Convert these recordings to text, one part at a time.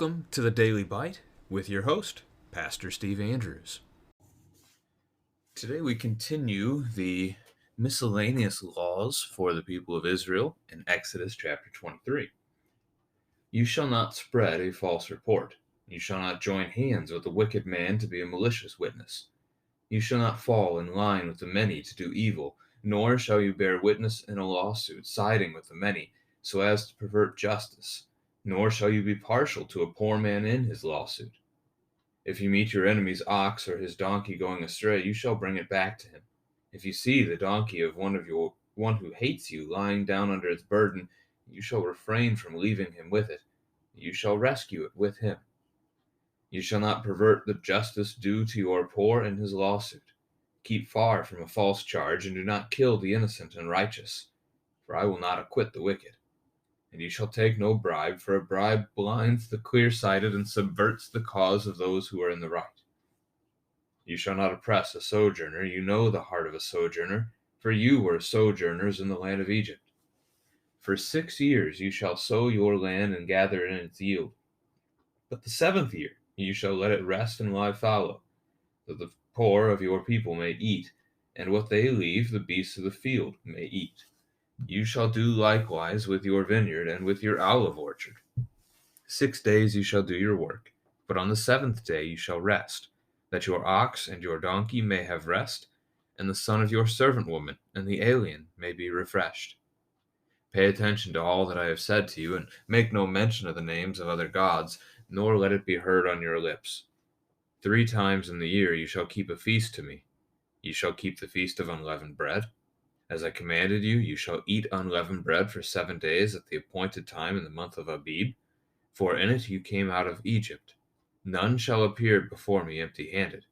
Welcome to the Daily Bite with your host, Pastor Steve Andrews. Today we continue the miscellaneous laws for the people of Israel in Exodus chapter 23. You shall not spread a false report. You shall not join hands with a wicked man to be a malicious witness. You shall not fall in line with the many to do evil, nor shall you bear witness in a lawsuit siding with the many, so as to pervert justice, nor shall you be partial to a poor man in his lawsuit. If you meet your enemy's ox or his donkey going astray, you shall bring it back to him. If you see the donkey of one who hates you lying down under its burden, you shall refrain from leaving him with it. You shall rescue it with him. You shall not pervert the justice due to your poor in his lawsuit. Keep far from a false charge, and do not kill the innocent and righteous, for I will not acquit the wicked. And you shall take no bribe, for a bribe blinds the clear-sighted and subverts the cause of those who are in the right. You shall not oppress a sojourner. You know the heart of a sojourner, for you were sojourners in the land of Egypt. For 6 years you shall sow your land and gather in its yield. But the 7th year you shall let it rest and lie fallow, that the poor of your people may eat, and what they leave the beasts of the field may eat. You shall do likewise with your vineyard and with your olive orchard. 6 days you shall do your work, but on the 7th day you shall rest, that your ox and your donkey may have rest, and the son of your servant woman and the alien may be refreshed. Pay attention to all that I have said to you, and make no mention of the names of other gods, nor let it be heard on your lips. 3 times in the year you shall keep a feast to me. You shall keep the feast of unleavened bread. As I commanded you, you shall eat unleavened bread for 7 days at the appointed time in the month of Abib, for in it you came out of Egypt. None shall appear before me empty-handed.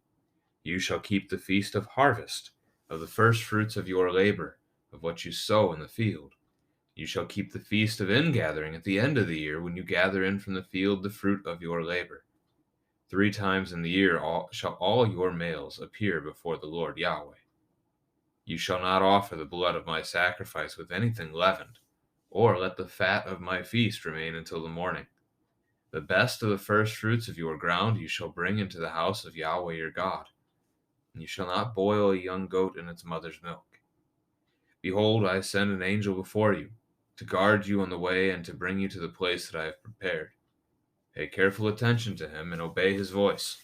You shall keep the feast of harvest, of the first fruits of your labor, of what you sow in the field. You shall keep the feast of ingathering at the end of the year, when you gather in from the field the fruit of your labor. 3 times in the year shall all your males appear before the Lord Yahweh. You shall not offer the blood of my sacrifice with anything leavened, or let the fat of my feast remain until the morning. The best of the first fruits of your ground you shall bring into the house of Yahweh your God. And you shall not boil a young goat in its mother's milk. Behold, I send an angel before you, to guard you on the way and to bring you to the place that I have prepared. Pay careful attention to him and obey his voice.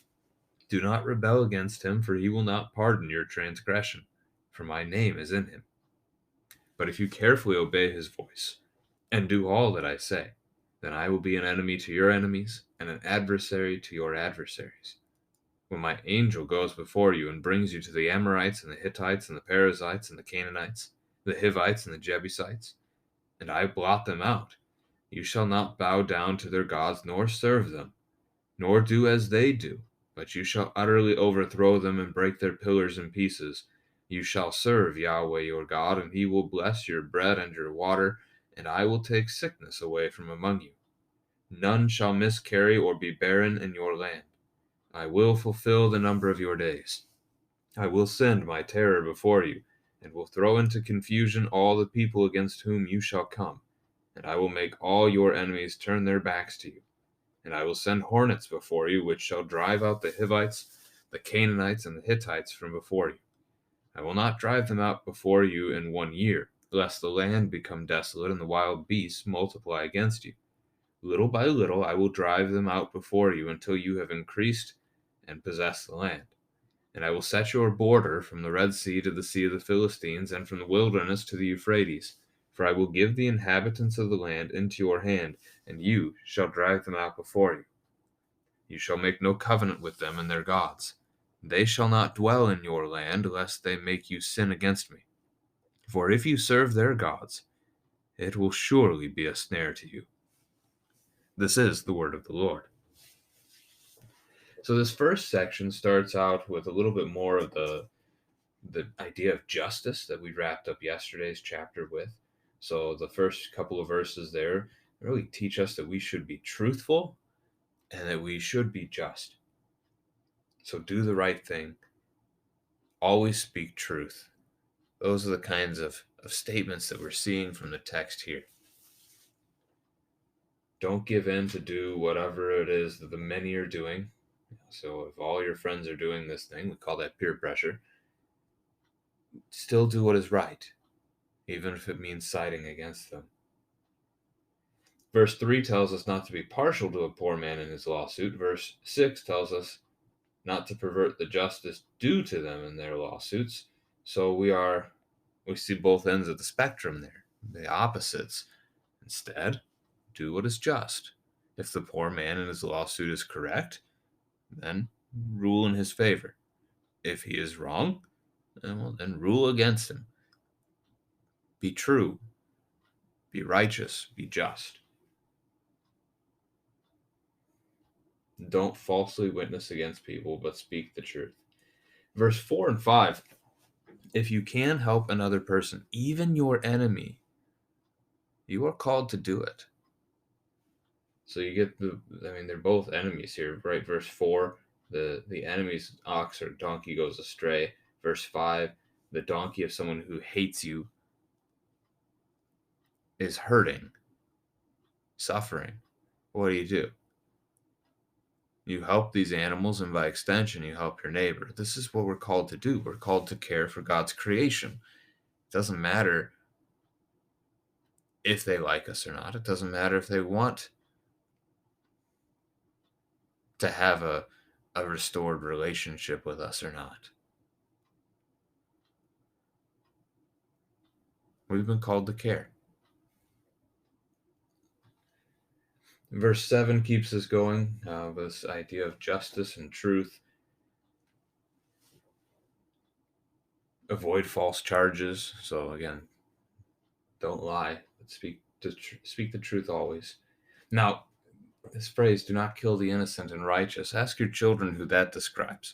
Do not rebel against him, for he will not pardon your transgression, for my name is in him. But if you carefully obey his voice, and do all that I say, then I will be an enemy to your enemies, and an adversary to your adversaries. When my angel goes before you and brings you to the Amorites and the Hittites and the Perizzites and the Canaanites, the Hivites and the Jebusites, and I blot them out, you shall not bow down to their gods nor serve them, nor do as they do, but you shall utterly overthrow them and break their pillars in pieces. You shall serve Yahweh your God, and he will bless your bread and your water, and I will take sickness away from among you. None shall miscarry or be barren in your land. I will fulfill the number of your days. I will send my terror before you, and will throw into confusion all the people against whom you shall come, and I will make all your enemies turn their backs to you. And I will send hornets before you, which shall drive out the Hivites, the Canaanites, and the Hittites from before you. I will not drive them out before you in 1 year, lest the land become desolate and the wild beasts multiply against you. Little by little I will drive them out before you until you have increased and possessed the land. And I will set your border from the Red Sea to the Sea of the Philistines, and from the wilderness to the Euphrates. For I will give the inhabitants of the land into your hand, and you shall drive them out before you. You shall make no covenant with them and their gods. They shall not dwell in your land, lest they make you sin against me. For if you serve their gods, it will surely be a snare to you. This is the word of the Lord. So this first section starts out with a little bit more of the idea of justice that we wrapped up yesterday's chapter with. So the first couple of verses there really teach us that we should be truthful and that we should be just. So do the right thing. Always speak truth. Those are the kinds of statements that we're seeing from the text here. Don't give in to do whatever it is that the many are doing. So if all your friends are doing this thing, we call that peer pressure. Still do what is right, even if it means siding against them. Verse 3 tells us not to be partial to a poor man in his lawsuit. Verse 6 tells us not to pervert the justice due to them in their lawsuits. So we see both ends of the spectrum there, the opposites. Instead, do what is just. If the poor man in his lawsuit is correct, then rule in his favor. If he is wrong, then rule against him. Be true, be righteous, be just. Don't falsely witness against people, but speak the truth. Verse 4 and 5, if you can help another person, even your enemy, you are called to do it. So you get they're both enemies here, right? Verse 4, the enemy's ox or donkey goes astray. Verse 5, the donkey of someone who hates you is hurting, suffering. What do? You help these animals, and by extension, you help your neighbor. This is what we're called to do. We're called to care for God's creation. It doesn't matter if they like us or not. It doesn't matter if they want to have a restored relationship with us or not. We've been called to care. Verse 7 keeps us going, this idea of justice and truth. Avoid false charges. So again, don't lie, but speak the truth always. Now, this phrase, do not kill the innocent and righteous, ask your children who that describes.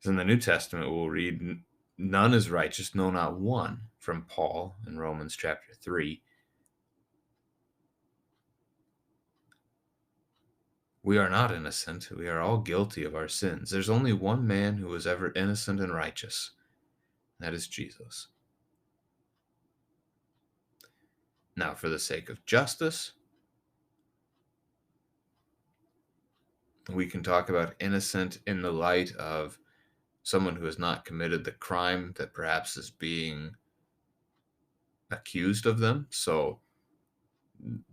In the New Testament, we'll read, none is righteous, no, not one, from Paul in Romans chapter 3. We are not innocent. We are all guilty of our sins. There's only one man who was ever innocent and righteous. That is Jesus. Now, for the sake of justice, we can talk about innocent in the light of someone who has not committed the crime that perhaps is being accused of them. So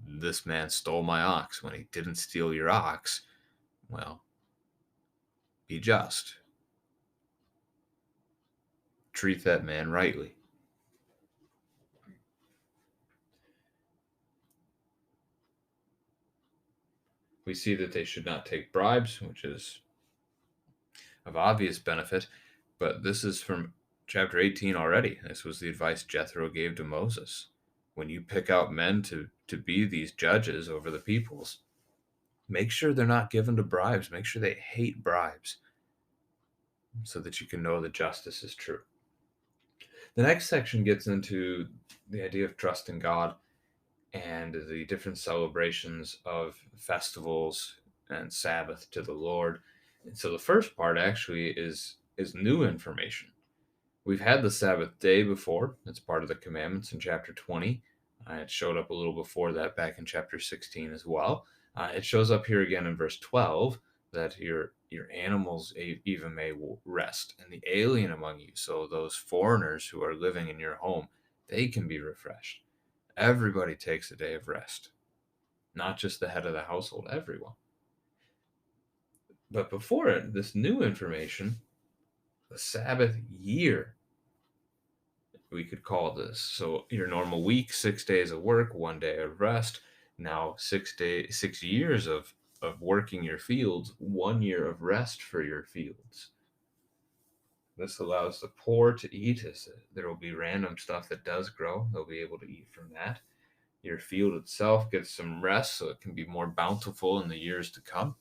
this man stole my ox when he didn't steal your ox. Well, be just. Treat that man rightly. We see that they should not take bribes, which is of obvious benefit, but this is from chapter 18 already. This was the advice Jethro gave to Moses. When you pick out men to be these judges over the peoples, make sure they're not given to bribes. Make sure they hate bribes so that you can know that justice is true. The next section gets into the idea of trusting God and the different celebrations of festivals and Sabbath to the Lord. And so the first part actually is new information. We've had the Sabbath day before. It's part of the commandments in chapter 20. It showed up a little before that back in chapter 16 as well. It shows up here again in verse 12 that your animals even may rest, and the alien among you, so those foreigners who are living in your home, they can be refreshed. Everybody takes a day of rest, not just the head of the household, everyone. But before it, this new information, the Sabbath year, we could call this. So your normal week, 6 days of work, 1 day of rest. Now 6 years of working your fields, 1 year of rest for your fields. This allows the poor to eat. There will be random stuff that does grow. They'll be able to eat from that. Your field itself gets some rest so it can be more bountiful in the years to come.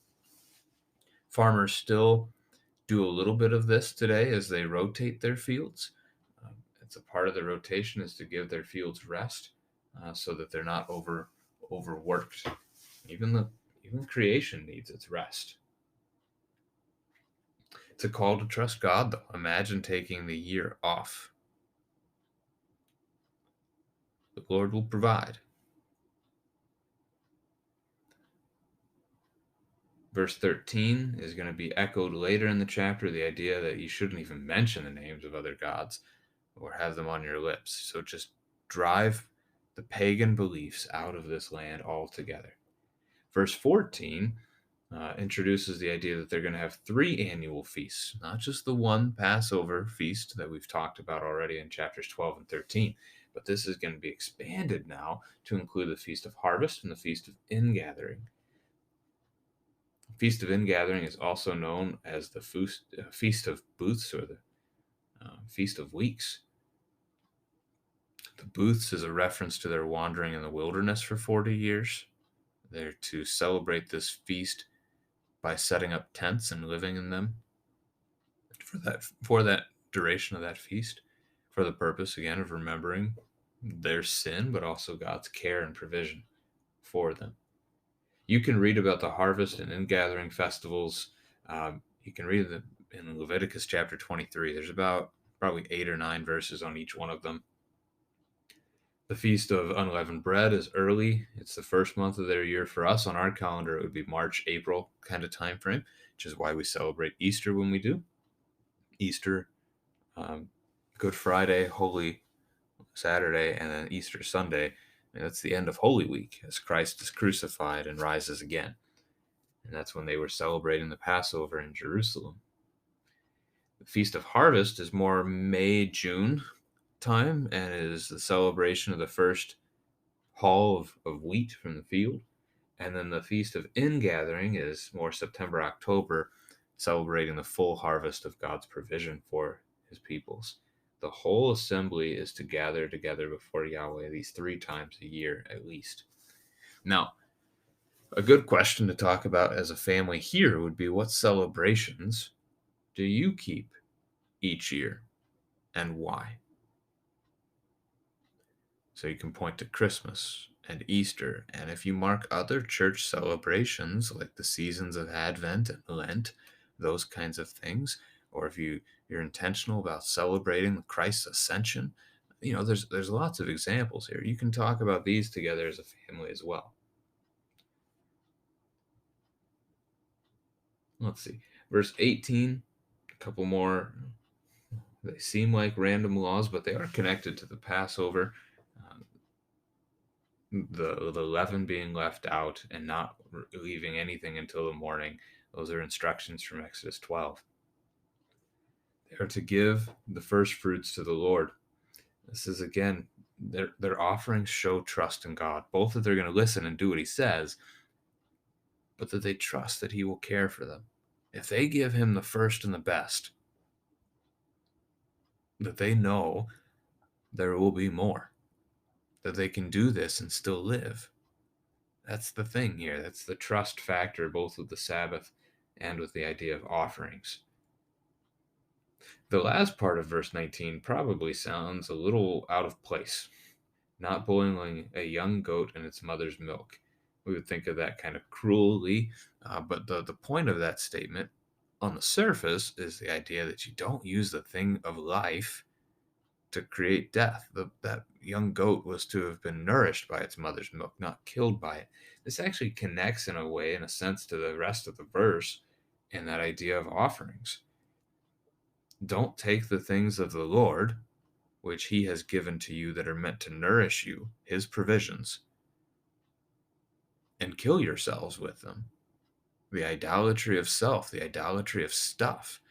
Farmers still do a little bit of this today as they rotate their fields. It's a part of the rotation is to give their fields rest so that they're not overworked. Even creation needs its rest. It's a call to trust God, though. Imagine taking the year off. The Lord will provide. Verse 13 is going to be echoed later in the chapter, the idea that you shouldn't even mention the names of other gods or have them on your lips. So just drive the pagan beliefs out of this land altogether. Verse 14 introduces the idea that they're going to have 3 annual feasts, not just the one Passover feast that we've talked about already in chapters 12 and 13, but this is going to be expanded now to include the Feast of Harvest and the Feast of Ingathering. The Feast of Ingathering is also known as the Feast of Booths, or the Feast of Weeks. The Booths is a reference to their wandering in the wilderness for 40 years. They're to celebrate this feast by setting up tents and living in them for that duration of that feast, for the purpose again of remembering their sin, but also God's care and provision for them. You can read about the harvest and ingathering festivals. You can read them in Leviticus chapter 23. There's about probably 8 or 9 verses on each one of them. The Feast of Unleavened Bread is early. It's the first month of their year. For us on our calendar, it would be March, April kind of time frame, which is why we celebrate Easter when we do. Easter, Good Friday, Holy Saturday, and then Easter Sunday. And that's the end of Holy Week as Christ is crucified and rises again. And that's when they were celebrating the Passover in Jerusalem. The Feast of Harvest is more May, June time, and is the celebration of the first haul of wheat from the field. And then the Feast of Ingathering is more September, October, celebrating the full harvest of God's provision for his peoples. The whole assembly is to gather together before Yahweh these 3 times a year at least. Now, a good question to talk about as a family here would be, what celebrations do you keep each year and why? So you can point to Christmas and Easter, and if you mark other church celebrations like the seasons of Advent and Lent, those kinds of things, or if you're intentional about celebrating Christ's ascension, there's lots of examples here. You can talk about these together as a family as well. Let's see, verse 18, a couple more. They seem like random laws, but they are connected to the Passover. The leaven being left out and not leaving anything until the morning. Those are instructions from Exodus 12. They are to give the first fruits to the Lord. This is, again, their offerings show trust in God, both that they're going to listen and do what he says, but that they trust that he will care for them. If they give him the first and the best, that they know there will be more, that they can do this and still live. That's the thing here. That's the trust factor, both with the Sabbath and with the idea of offerings. The last part of verse 19 probably sounds a little out of place. Not boiling a young goat in its mother's milk. We would think of that kind of cruelly, but the point of that statement on the surface is the idea that you don't use the thing of life to create death. That young goat was to have been nourished by its mother's milk, not killed by it. This actually connects in a way, in a sense, to the rest of the verse and that idea of offerings. Don't take the things of the Lord, which he has given to you that are meant to nourish you, his provisions, and kill yourselves with them. The idolatry of self, the idolatry of stuff,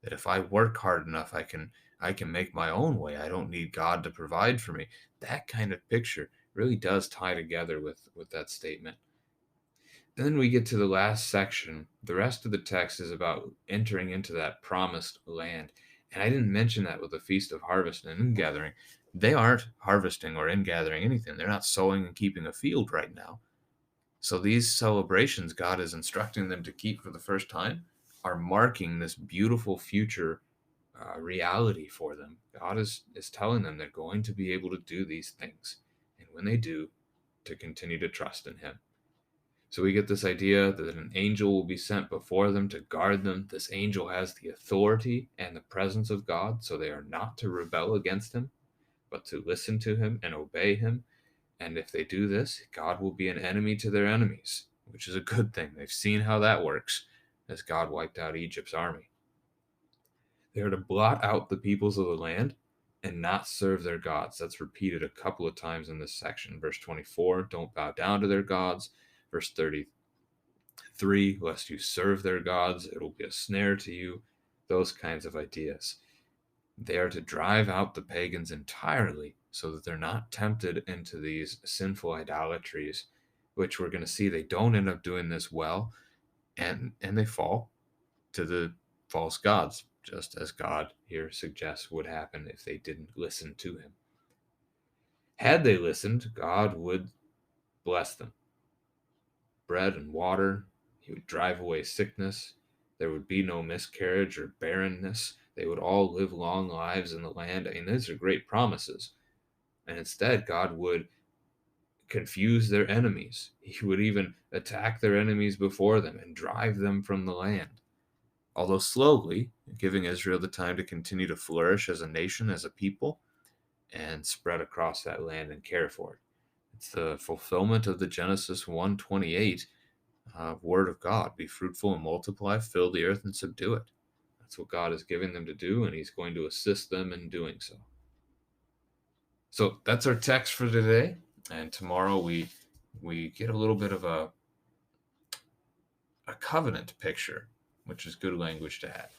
that if I work hard enough, I can make my own way. I don't need God to provide for me. That kind of picture really does tie together with that statement. Then we get to the last section. The rest of the text is about entering into that promised land. And I didn't mention that with the Feast of Harvest and Ingathering. They aren't harvesting or ingathering anything. They're not sowing and keeping a field right now. So these celebrations God is instructing them to keep for the first time are marking this beautiful future reality for them. God is telling them they're going to be able to do these things. And when they do, to continue to trust in him. So we get this idea that an angel will be sent before them to guard them. This angel has the authority and the presence of God, so they are not to rebel against him, but to listen to him and obey him. And if they do this, God will be an enemy to their enemies. which is a good thing. They've seen how that works as God wiped out Egypt's army. They are to blot out the peoples of the land and not serve their gods. That's repeated a couple of times in this section. Verse 24, don't bow down to their gods. Verse 33, lest you serve their gods, it will be a snare to you. Those kinds of ideas. They are to drive out the pagans entirely so that they're not tempted into these sinful idolatries, which we're going to see they don't end up doing this well, and they fall to the false gods, just as God here suggests would happen if they didn't listen to him. Had they listened, God would bless them. Bread and water, he would drive away sickness. There would be no miscarriage or barrenness. They would all live long lives in the land. I mean, these are great promises. And instead, God would confuse their enemies. He would even attack their enemies before them and drive them from the land. Although slowly, giving Israel the time to continue to flourish as a nation, as a people, and spread across that land and care for it. It's the fulfillment of the Genesis 1:28 word of God. Be fruitful and multiply, fill the earth and subdue it. That's what God is giving them to do, and he's going to assist them in doing so. So that's our text for today. And tomorrow we get a little bit of a covenant picture, which is good language to have.